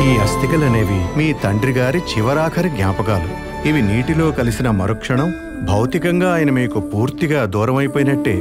ఈ అస్థికలనేవి మీ తండ్రి గారి చివరాఖరి జ్ఞాపకాలు. ఇవి నీటిలో కలిసిన మరుక్షణం భౌతికంగా ఆయన మీకు పూర్తిగా దూరమైపోయినట్టే.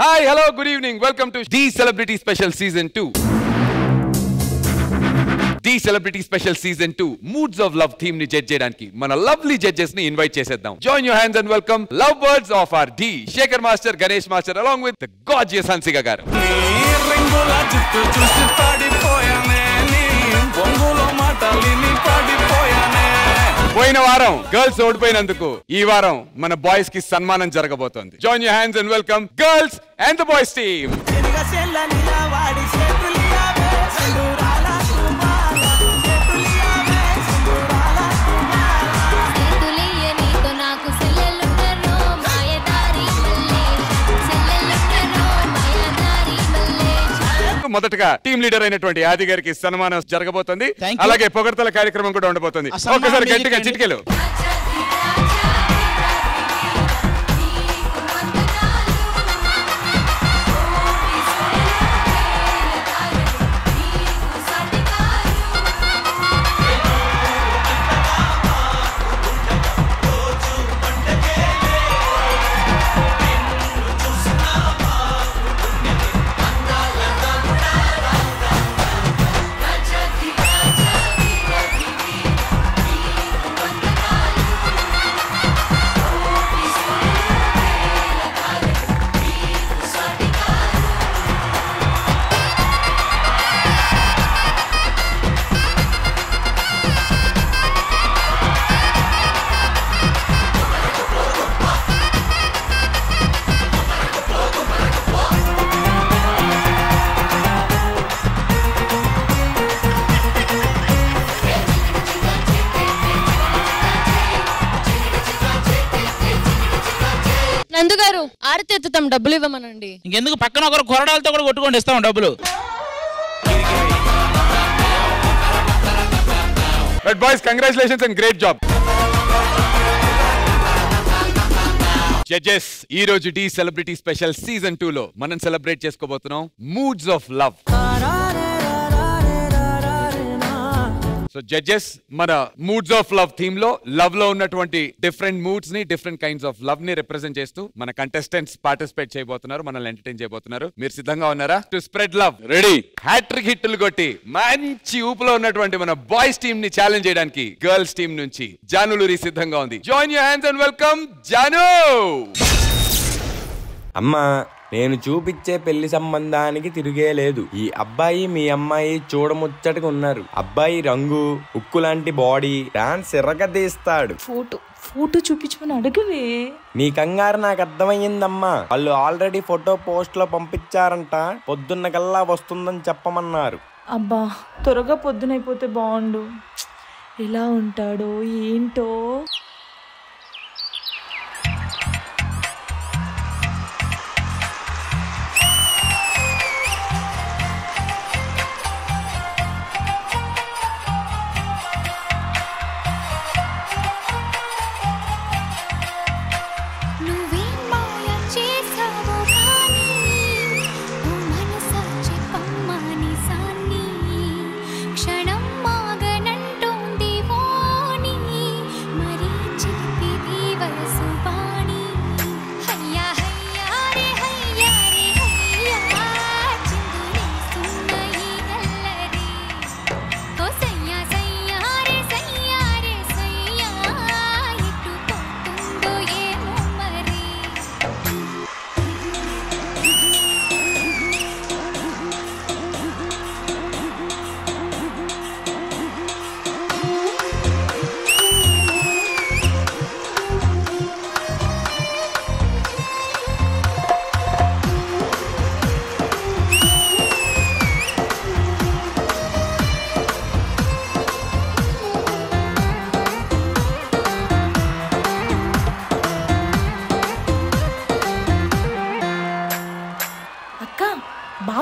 Hi, hello, good evening. Welcome to The Celebrity Special Season 2. The Celebrity Special Season 2 Moods of Love theme ni judge cheyadaniki mana lovely judges ni invite cheseddam. Join your hands and welcome lovebirds of our D, Shekhar Master, Ganesh Master along with the gorgeous Hansika garu. పోయిన వారం girls ఓడిపోయినందుకు ఈ వారం మన boys కి సన్మానం జరగబోతోంది. Join your hands and welcome girls and the boys team. మొదటగా team leader అయినటువంటి ఆది గారికి సన్మానం జరగబోతుంది. అలాగే పొగడ్తల కార్యక్రమం కూడా ఉండబోతుంది. ఒకసారి గట్టిగా చిటికెలు. నందుగారు ఆరతి ఎత్తుతాం, డబ్బులు ఇవ్వమనండి. ఇంకెందుకు పక్కన ఒకరు కొరడాలతో కూడా కొట్టుకొని ఇస్తాం డబ్బులు. But boys, congratulations and great job. Judges, ఈ రోజు డి సెలబ్రిటీ స్పెషల్ సీజన్ 2 లో మనం సెలబ్రేట్ చేసుకోబోతున్నాం moods of love. So judges, మన మూడ్స్ ఆఫ్ లవ్ థీమ్ లో లవ్ లో ఉన్నటువంటి డిఫరెంట్ మూడ్స్ ని, డిఫరెంట్ కైండ్స్ ఆఫ్ లవ్ ని రిప్రజెంట్ చేస్తూ మన కంటెస్టెంట్స్ పార్టిసిపేట్ చేయబోతున్నారు, మనల్ని ఎంటర్టైన్ చేయబోతున్నారు. మీరు సిద్ధంగా ఉన్నారా to spread love? Ready? Hattrick హిట్లు కొట్టి మంచి ఊపులో ఉన్నటువంటి మన బాయ్స్ టీమ్ ని ఛాలెంజ్ చేయడానికి గర్ల్స్ టీమ్ నుంచి జానులూరి సిద్ధంగా ఉంది. Join your hands and welcome Janu. అమ్మా, నేను చూపించే పెళ్లి సంబంధానికి తిరిగే లేదు. ఈ అబ్బాయి మీ అమ్మాయి చూడముచ్చటగా ఉన్నారు. అబ్బాయి రంగు, ఉక్కు లాంటి బాడీ, డాన్స్ ఎర్రగదీస్తాడు. ఫోటో చూపించమని అడుగువే. నీ కంగారు నాకు అర్థమయ్యిందమ్మా. వాళ్ళు ఆల్రెడీ ఫోటో పోస్ట్ లో పంపించారంట. పొద్దున్న కల్లా వస్తుందని చెప్పమన్నారు. అబ్బా, త్వరగా పొద్దునైపోతే బాగుండు. ఎలా ఉంటాడో ఏంటో. క్షణం మాగనంటోంది వాణి మరి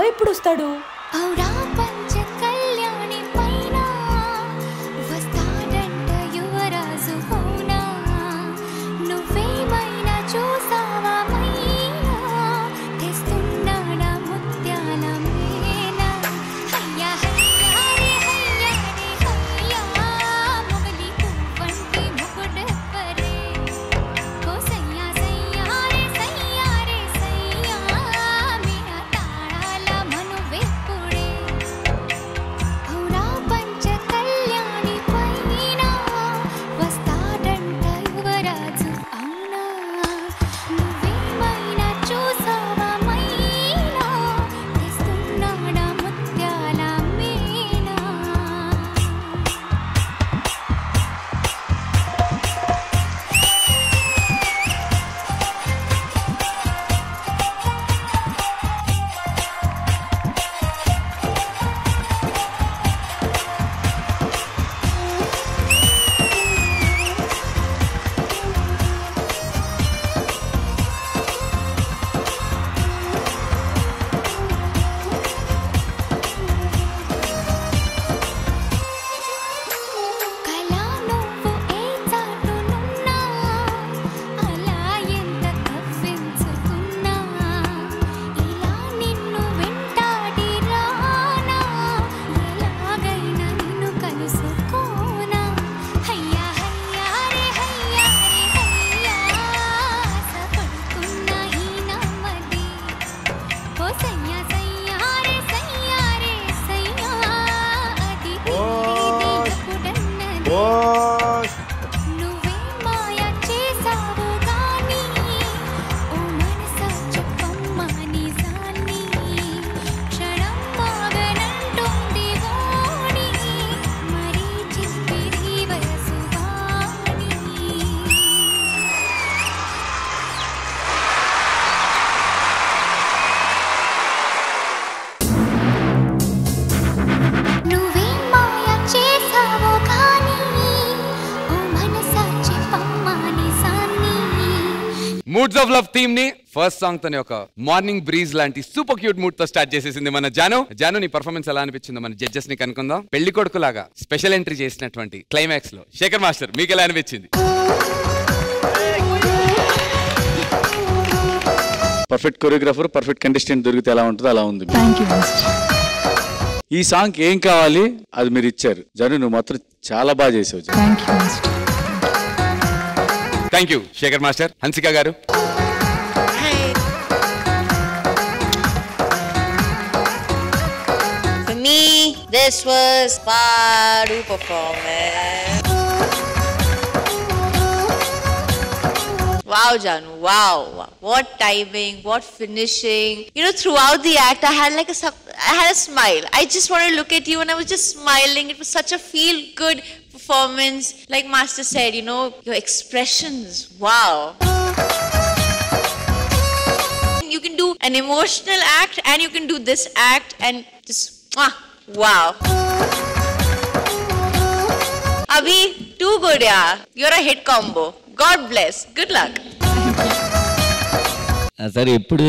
బావ ఎప్పుడు వస్తాడు? మూడ్స్ ఆఫ్ లవ్ థీమ్ ని ఫస్ట్ సాంగ్ తోనే ఒక మార్నింగ్ బ్రీజ్ లాంటి సూపర్ క్యూట్ మూడ్ తో స్టార్ట్ చేసేసింది మన జాను నీ పర్ఫార్మెన్స్ ఎలా అనిపించిందో మన జడ్జెస్ ని కనుక్కుందాం. పెళ్లి కొడుకు లాగా స్పెషల్ ఎంట్రీ చేసినటువంటి క్లైమాక్స్ లో శేఖర్ మాస్టర్ మీకు ఎలా అనిపించింది? పర్ఫెక్ట్ కొరియోగ్రాఫర్ పర్ఫెక్ట్ కంటెస్టెంట్ దొరికితే ఎలా ఉంటుందో అలా ఉంది. ఈ సాంగ్ ఏం కావాలి అది మీరు ఇచ్చారు. జాను నువ్వు మాత్రం చాలా బాగా చేసావు. Thank you Shekhar master. Hansika గారు. For me, this was Padu performance. Wow, Janu, wow. What timing, what finishing. You know, throughout the act, I had a smile. I just wanted to look at you and I was just smiling. It was such a feel-good performance. Like Master said, you know, your expressions, wow. You can do an emotional act and you can do this act and just, wow. Abhi, too good, yeah. You're a hit combo. God bless. Good luck. Sir ఎప్పుడు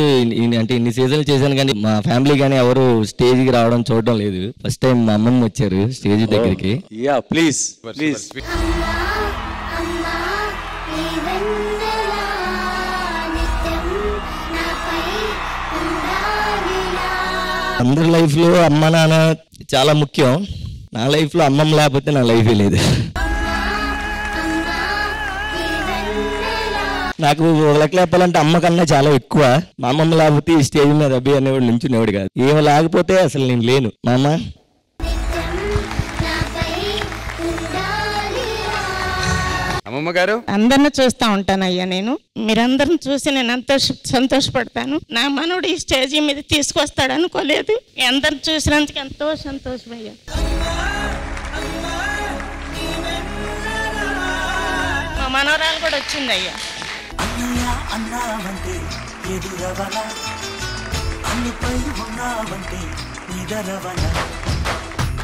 అంటే ఇన్ని సీజన్లు చేశాను కానీ మా family కానీ ఎవరు స్టేజ్కి రావడం చూడడం లేదు. ఫస్ట్ టైం మా అమ్మమ్మ వచ్చారు స్టేజ్ దగ్గరికి. Yeah please please. అందరి లైఫ్లో అమ్మ నాన్న చాలా ముఖ్యం. నా లైఫ్లో అమ్మమ్మ లేకపోతే నా లైఫే లేదు. నాకు ఒక లెక్క చెప్పాలంటే అమ్మ కన్నా చాలా ఎక్కువ. మా అమ్మమ్మ లేకపోతే ఈ స్టేజ్ మీద అబ్బి అనేవాడు నుంచునేవాడు కాదు. ఏమి లేకపోతే అసలు నేను లేను. మా అమ్మ అమ్మమ్మ గారు. అందరిని చూస్తూ ఉంటాను అయ్యా. నేను మీరందరిని చూసి నేను ఎంతో సంతోషపడతాను. నా మనోడు ఈ స్టేజీ మీద తీసుకొస్తాడు అనుకోలేదు. అందరిని చూసినందుకు ఎంతో సంతోషం అయ్యా. మా మనోరాలు కూడా వచ్చింది అయ్యా.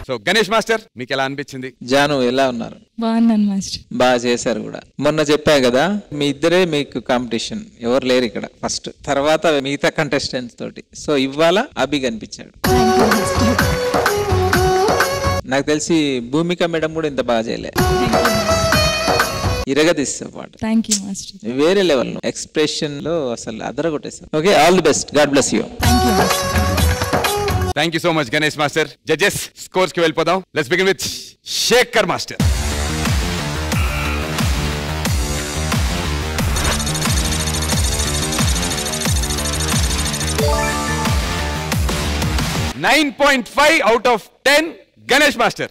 సో గణేష్ మాస్టర్ మీకు ఎలా అనిపించింది? జాను ఎలా ఉన్నారు? బాగున్నాను మాస్టర్. బాగా చేశారు కూడా. మొన్న చెప్పా కదా మీ ఇద్దరే మీకు కాంపిటీషన్, ఎవరు లేరు ఇక్కడ ఫస్ట్, తర్వాత మిగతా కంటెస్టెంట్స్ తోటి. సో ఇవాళ అభి కనిపించాడు. నాకు తెలిసి భూమిక మేడం కూడా ఇంత బాగా చేయలే, ఇరగదీస్తావు పాట. Thank you master. వేరే లెవెల్ ఎక్స్ప్రెషన్ లో అసలు అదరగొట్టేస్తావు. Okay, all the best, God bless you. Thank you so much Ganesh master. Judges scores కి వెళ్ళిపోదాం. Let's begin with Shekhar master. $9.5 out of 10. Ganesh Master.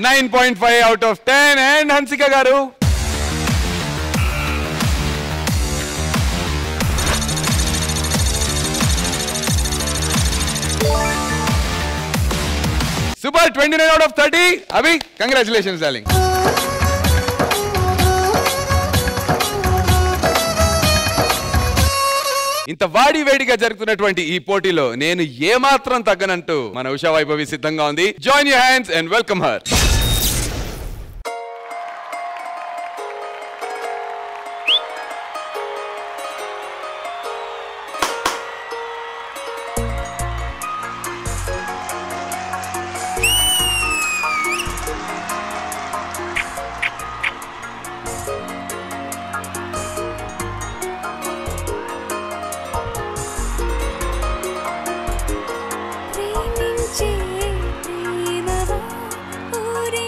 $9.5 out of 10. And Hansika Garu. Super, 29 out of 30. Abhi, congratulations, darling. ఇంత వాడి వేడిగా జరుగుతున్నటువంటి ఈ పోటీలో నేను ఏమాత్రం తగ్గనంటూ మన ఉషా వైభవి సిద్ధంగా ఉంది. Join your hands and welcome her. ప్రేమించే ప్రేమవా ఊరే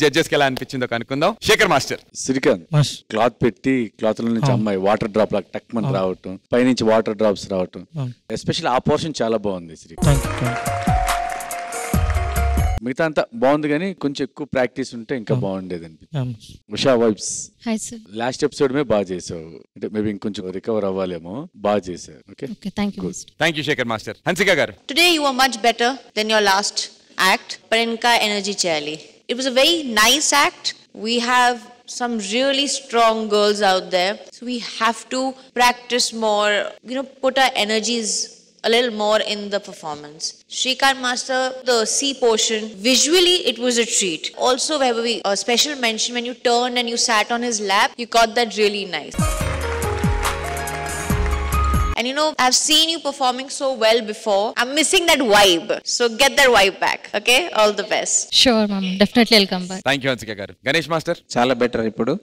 జడ్జెస్ కి ఎలా అనిపించిందో కనుక్కుందాం. శేఖర్ మాస్టర్. శ్రీకాంత్ క్లాత్ పెట్టి క్లాత్ లో నుంచి అమ్మాయి వాటర్ డ్రాప్ లాగా టక్ మని రావటం, పైనుంచి వాటర్ డ్రాప్స్ రావటం, ఎస్పెషల్లీ ఆ పోర్షన్ చాలా బాగుంది శ్రీకాంత్. మిగతా అంతా బాగుంది కానీ కొంచెం ఎక్కువ ప్రాక్టీస్ ఉంటే ఇంకా బాగుండేది అనిపించింది. Usha vibes. Hi sir. Last episode మే బాగా చేసావు, అంటే మేబీ ఇంకొంచెం రికవర్ అవ్వాలేమో. బాగా చేశారు. Okay thank you. Thank you Shekhar master. Hansika గారు. Today you were much better than your last act, but inka energy chayali. It was a very nice act. We have some really strong girls out there, so we have to practice more, put our energies a little more in the performance. Shrikant Master, the C portion, visually it was a treat. Also, a special mention when you turned and you sat on his lap, you got that really nice. And I've seen you performing so well before. I'm missing that vibe. So get that vibe back. Okay? All the best. Sure, ma'am. Definitely I'll come back. Thank you, Hansika garu. Ganesh Master. చాలా better ఇప్పుడు.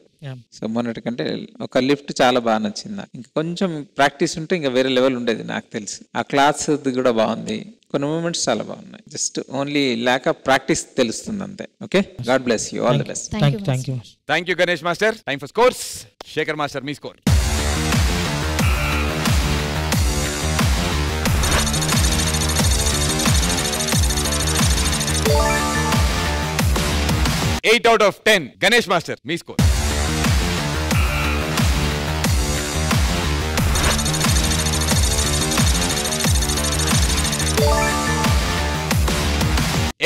So మొన్నటి కంటే ఒక lift చాలా బాగా నచ్చింది నాకు. ఇంకా కొంచెం ప్రాక్టీస్ ఉంటే ఇంకా వేరే లెవెల్ ఉండేది నాకు తెలిసి. ఆ క్లాస్ కూడా బాగుంది, కొన్ని మూమెంట్స్ చాలా బాగున్నాయి. Just only lack of practice తెలుస్తుంది అంతే. Okay, God bless you. All the best. Thank you Ganesh master. Time for scores. Shekhar master, మీ score. 8 out of 10. Ganesh Master, me score.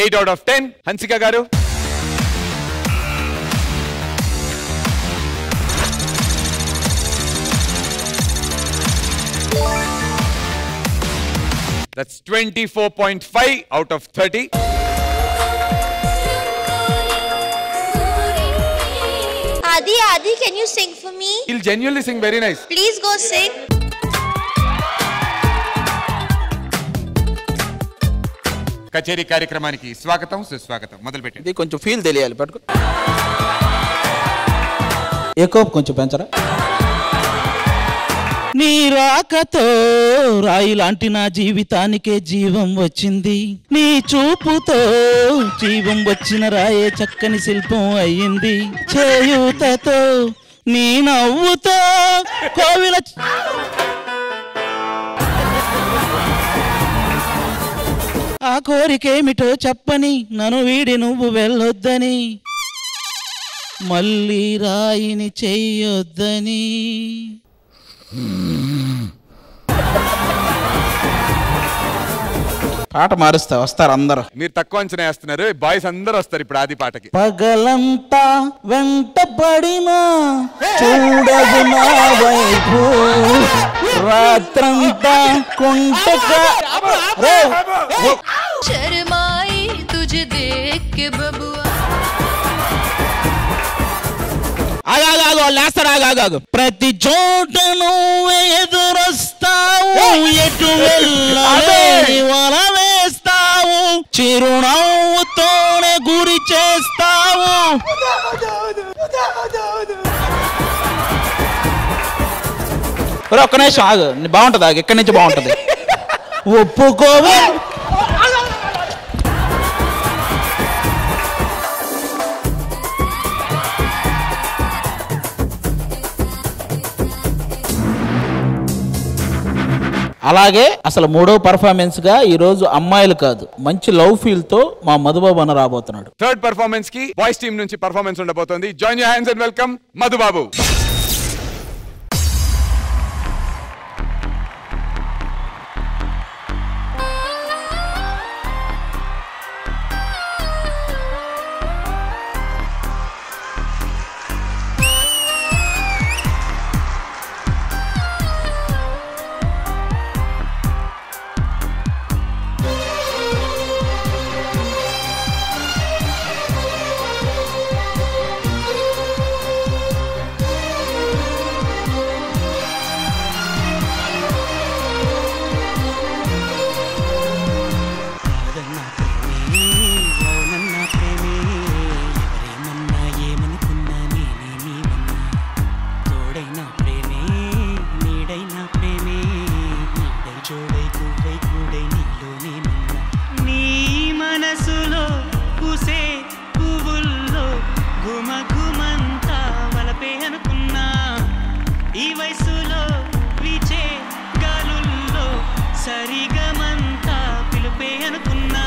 Eight out of 10. Hansika garu. That's 24.5 out of 30. Adi, can you sing for me? He'll genuinely sing very nice. Please go sing. కచేరీ కార్యక్రమానికి స్వాగతం, సుస్వాగతం. మొదలు పెట్టండి. ఇది కొంచెం feel తెలియాలి. పట్టుకో. ఏకోప్ కొంచెం పెంచరా. నీ రాకతో రాయి లాంటి నా జీవితానికే జీవం వచ్చింది. నీ చూపుతో జీవం వచ్చిన రాయే చక్కని శిల్పం అయ్యింది. చేయూతతో నీ నవ్వుతో కోవిల ఆ కోరికేమిటో చెప్పని నన్ను వీడి నువ్వు వెళ్ళొద్దని, మళ్ళీ రాయిని చెయ్యొద్దని. పాట మారుస్తా, వస్తారు అందరూ. మీరు తక్కువ అంచనా వేస్తున్నారు. బాయ్స్ అందరూ వస్తారు ఇప్పుడు ఆది పాటకి. పగలంతా వెంటపడినా చూడదు నా వైపు, రాత్రంతా కుంటగా శర్మాయి తుజే దేఖ్ కే బబువా. ఆగాగు. ప్రతి చోట నువ్వు ఎదురొస్తావు, ఎటు వెళ్ళలేని వల వేస్తావు, చిరునవ్వుతోనే గురి చేస్తావు. ఒక్క నిమిషం ఆగు, బాగుంటుంది. ఆగు, ఎక్కడి నుంచి బాగుంటుంది. ఒప్పుకోవే. అలాగే అసలు మూడో పర్ఫార్మెన్స్ గా ఈ రోజు అమ్మాయిలు కాదు, మంచి లవ్ ఫీల్ తో మా మధుబాబు అన్న రాబోతున్నాడు. థర్డ్ పర్ఫార్మెన్స్ కి బాయ్స్ టీమ్ నుంచి పర్ఫార్మెన్స్ ఉండబోతోంది. Join your hands and welcome Madhubabu. వయసులో వీచే గాలుల్లో సరిగమంతా పిలుపే అనుకున్నా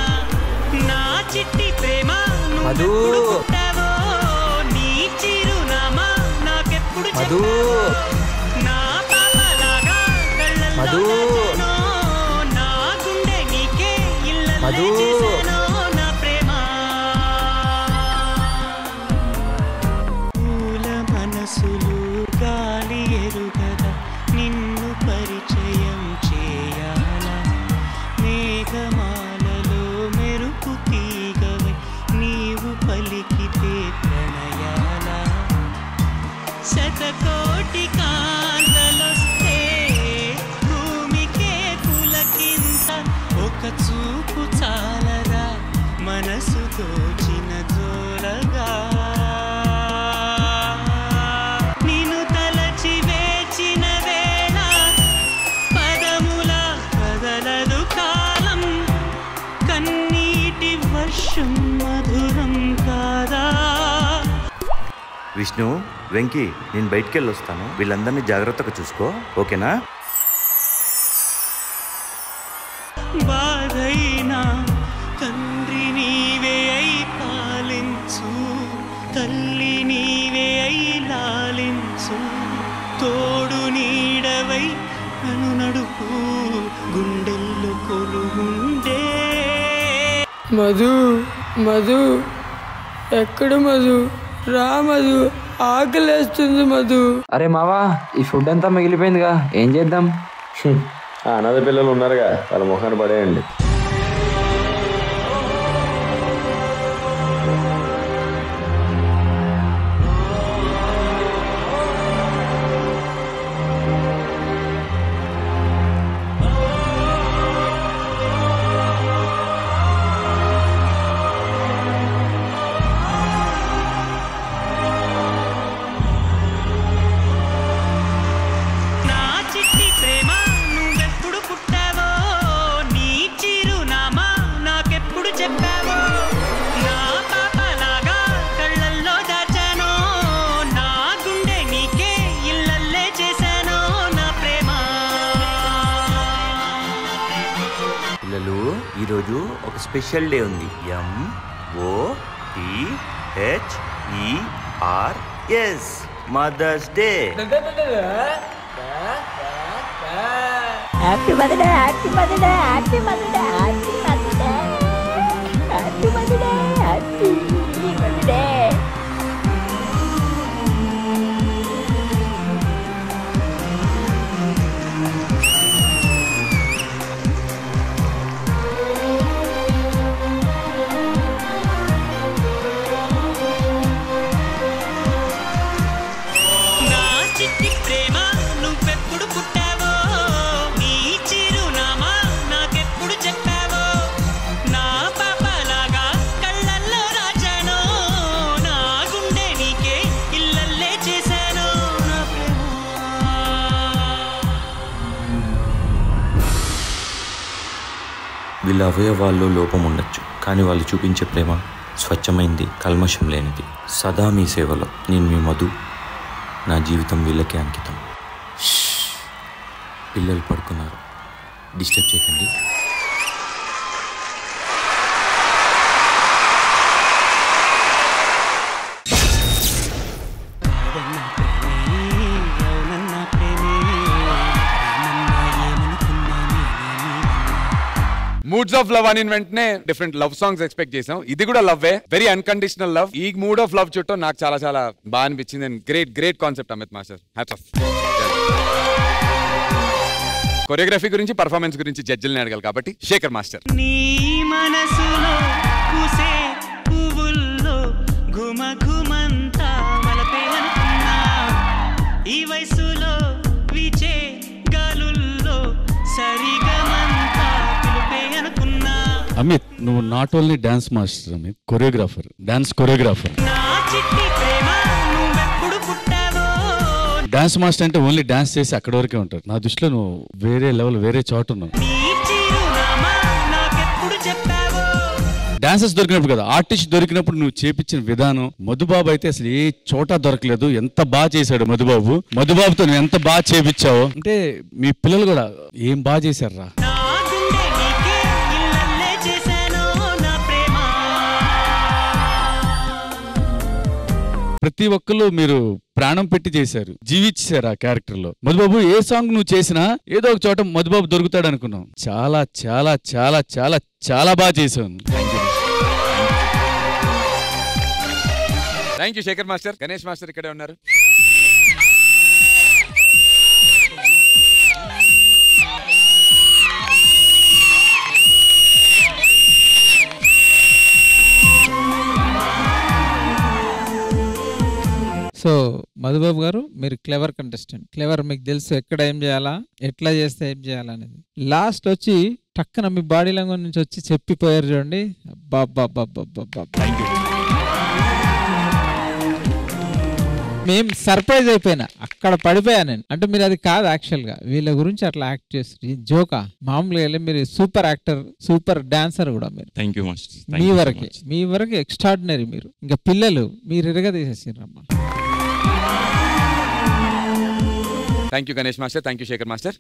నా చిట్టి ప్రేమ నువ్వెప్పుడు పుట్టావో నీ చిరునామా నాకెప్పుడు చెప్పావో నా పాపలాగా కళ్ళల్లో దాచానో నా గుండె నీకే ఇల్లల్లే చేశానో నా ప్రేమ పూల మనసులు గాలి ఎరుగదా నిన్ను పరిచయం చేయాలా మేఘమాలలో మెరుపు తీగవై నీవు పలికితే ప్రణయాల శతకోటి కాంతలొస్తే భూమికే పులకింత ఒక చూపు చాలరా మనసు తోచిన జోలగా నిన్ను తలచి వేచిన వేళ పదముల కదలదు కాలం కన్నీటి వర్షం మధురం కాదా విష్ణు వెంకీ నేను బయటికి వెళ్ళొస్తాను వీళ్ళందరినీ జాగ్రత్తగా చూసుకో ఓకేనా బాధైనా తండ్రి నీవే అయి పాలించు తల్లి నీవే అయి లాలించు తోడు నీడవై నన్ను నడుపు గుండెల్లో కొలుగుండే మధు మధు ఎక్కడ మధు రా మధు ఆకలేస్తుంది మధు. అరే మావా ఈ ఫుడ్ అంతా మిగిలిపోయిందిగా ఏం చేద్దాం? అనాథ పిల్లలు ఉన్నారుగా వాళ్ళ మొహాన్ని పడేయండి. ఈరోజు ఒక స్పెషల్ డే ఉంది. MOTHERS mother's day. Happy mother day, happy mother day, happy mother day, happy mother day, happy mother day, happy mother day. వీళ్ళ అవయవాల్లో లోపం ఉండొచ్చు, కానీ వాళ్ళు చూపించే ప్రేమ స్వచ్ఛమైంది, కల్మషం లేనిది. సదా మీ సేవలో నేను మీ మధు. నా జీవితం వీళ్ళకే అంకితం. పిల్లలు పడుకున్నారు, డిస్టర్బ్ చేయకండి. మూడ్స్ ఆఫ్ లవ్ అని వెంటనే డిఫరెంట్ లవ్ సాంగ్స్ ఎక్స్పెక్ట్ చేసాం. ఇది కూడా లవ్వే, వెరీ అన్కండిషనల్ లవ్. ఈ మూడ్ ఆఫ్ లవ్ చుట్టూ నాకు చాలా చాలా బాగా అనిపించింది. And great concept Amit master, hats off. Choreography గురించి, పర్ఫార్మెన్స్ గురించి జడ్జిల్ని అడగాలి కాబట్టి శేఖర్ మాస్టర్. నీ మనసులో పూసే పువ్వుల్లో ఘుమ ఘుమంతా వలపే అనుకున్నా, ఈ వయసులో వీచే గాలుల్లో సరిగమంతా పిలుపే అనుకున్నా. అమిత్, నువ్వు not only dance master Amit, choreographer, dance choreographer. నా చిట్టి ప్రేమ నువ్వెప్పుడు పుట్టావో. డాన్స్ మాస్టర్ అంటే ఓన్లీ డాన్స్ చేసి అక్కడ వరకే ఉంటారు. నా దృష్టిలో నువ్వు వేరే లెవెల్, వేరే చోట ఉన్నావు. డాన్సర్స్ దొరికినప్పుడు కదా, ఆర్టిస్ట్ దొరికినప్పుడు నువ్వు చేపించిన విధానం, మధుబాబు అయితే అసలు ఏ చోట దొరకలేదు. ఎంత బాగా చేశాడు మధుబాబు. మధుబాబుతో నువ్వు ఎంత బాగా చేపించావు అంటే మీ పిల్లలు కూడా ఏం బాగా చేశారా. ప్రతి ఒక్కరు మీరు ప్రాణం పెట్టి చేశారు, జీవించారు ఆ క్యారెక్టర్ లో. మధుబాబు ఏ సాంగ్ నువ్వు చేసినా ఏదో ఒక చోట మధుబాబు దొరుకుతాడు అనుకున్నాం. చాలా చాలా చాలా చాలా చాలా బాగా చేశావు. Thank you Shekhar master. Ganesh master ఇక్కడే ఉన్నారు. సో మధుబాబు గారు, మీరు క్లెవర్ కంటెస్టెంట్. క్లెవర్ మీకు తెలుసు ఎక్కడ ఏం చేయాలా, ఎట్లా చేస్తే ఏం చేయాలనేది. లాస్ట్ వచ్చి టక్కన మీ బాడీ లాంగ్వేజ్ నుంచి వచ్చి చెప్పిపోయారు చూడండి. మేము సర్ప్రైజ్ అయిపోయినా, అక్కడ పడిపోయా నేను. అంటే మీరు అది కాదు యాక్చువల్గా, వీళ్ళ గురించి అట్లా యాక్ట్ చేస్తారు. జోకా మామూలుగా మీరు సూపర్ యాక్టర్, సూపర్ డాన్సర్ కూడా మీరు. Thank you master. మీ వరకే ఎక్స్ట్రాడినరీ మీరు. ఇంకా పిల్లలు మీరు ఎరగా తీసేసారమ్మా. Thank you Ganesh master. Thank you Shekhar master.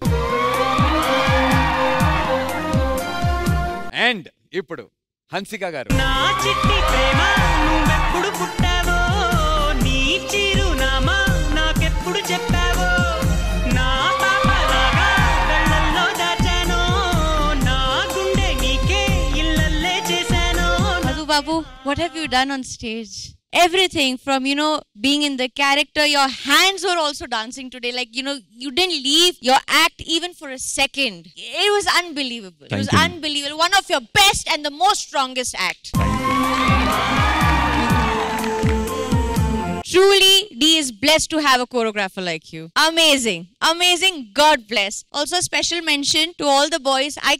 And ఇప్పుడు హన్సిక గారు. నా చిట్టి ప్రేమ నువ్వెప్పుడు పుట్టావో, నీ చిరునామా నాకెప్పుడు చెప్పావో, నా పాపలాగా కళ్ళల్లో దాచానో, నా గుండె నీకే ఇల్లల్లే చేశానో. Madhu Babu, what have you done on stage? Everything from, being in the character, your hands were also dancing today. Like, you didn't leave your act even for a second. It was unbelievable. It was unbelievable. One of your best and the most strongest act. Truly, D is blessed to have a choreographer like you. Amazing. Amazing. God bless. Also, special mention to all the boys. I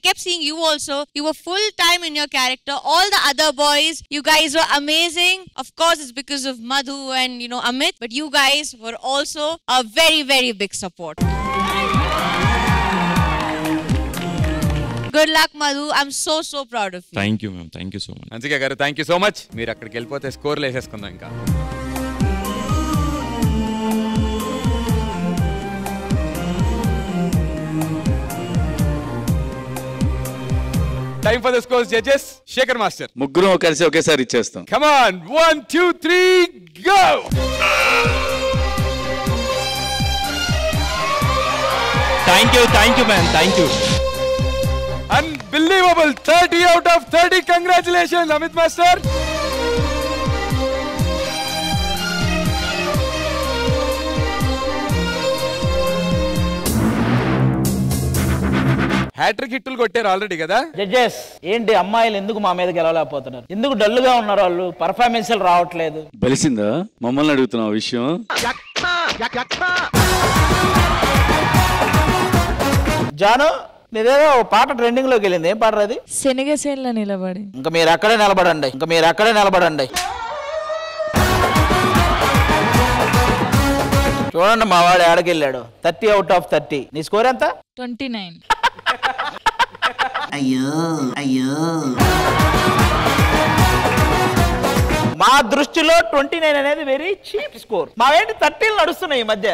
kept seeing you also. You were full time in your character. All the other boys, you guys were amazing. Of course, it's because of Madhu and, Amit. But you guys were also a very, very big support. Good luck, Madhu. I'm so proud of you. Thank you, ma'am. Thank you so much. Hansika గారు, thank you so much. మీరు అక్కడికి వెళ్ళిపోతే స్కోర్లు వేసేసుకుందాం ఇంకా. Time for the scores, judges. Shekhar Master. ముగ్గురం కలిసి ఒకేసారి ఇచ్చేస్తాం. Come on. 1, 2, 3, go. Thank you, man. Thank you. Unbelievable. 30 out of 30. Congratulations, Amit Master. Hat trick హిట్లు కొట్టారు ఆల్రెడీ కదా. జడ్జెస్ ఏంటి అమ్మాయిలు ఎందుకు మా మీద గెలవలేకపోతున్నారు? ఎందుకు డల్లుగా ఉన్నారు వాళ్ళు? పర్ఫార్మెన్స్లు రావట్లేదు. బలిసిందా? మమ్మల్ని అడుగుతున్నా ఆ విషయం. జాను, నీదేదో పాట ట్రెండింగ్ లోకి వెళ్ళింది. ఏం పాట అది? శనగసేన్లో నిలబడి. ఇంకా మీరు అక్కడే నిలబడండి. చూడండి మా వాడు ఆడకెళ్ళాడు. 30 out of 30. నీ స్కోర్ ఎంత? 29. అయ్యో మా దృష్టిలో 29 అనేది వెరీ చీప్ స్కోర్. మావేంటి 30 నడుస్తున్నాయి ఈ మధ్య.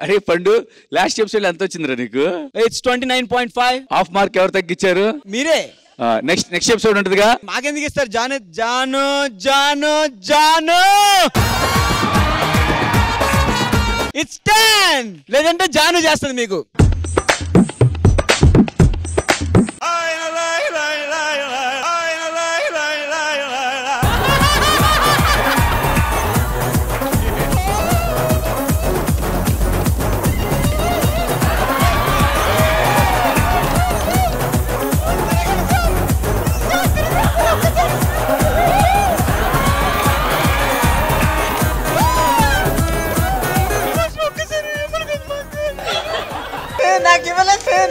అరే పండు, లాస్ట్ ఎపిసోడ్ ఎంత వచ్చిందిరా నీకు? ఇట్స్ 29.5. హాఫ్ మార్క్ ఎవరు తగ్గించారు? మీరే. నెక్స్ట్ ఎపిసోడ్ ఉంటుందిగా. మాకెందుకు ఇస్తారు? జాను ఇట్స్ 10. లేదంటే జాను చేస్తుంది మీకు.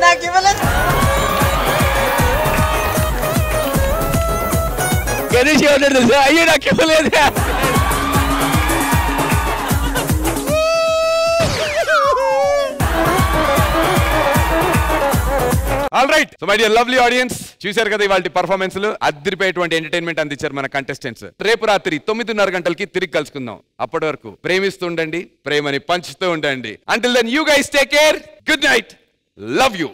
నాకు ఇవ్వలేదు. గణేష్ ఏమన్నాడు తెలుసా? అయ్యో నాకు ఇవ్వలేదు. All right. So my dear lovely audience, చూశారు కదా ఇవాళ పర్ఫార్మెన్స్లు, అద్దరిపోయేటువంటి ఎంటర్టైన్మెంట్ అందించారు మన కంటెస్టెంట్స్. రేపు రాత్రి 9:30 గంటలకి తిరిగి కలుసుకుందాం. అప్పటి వరకు ప్రేమిస్తూ ఉండండి, ప్రేమని పంచుతూ ఉండండి. Until then, you guys take care. Good night. Love you.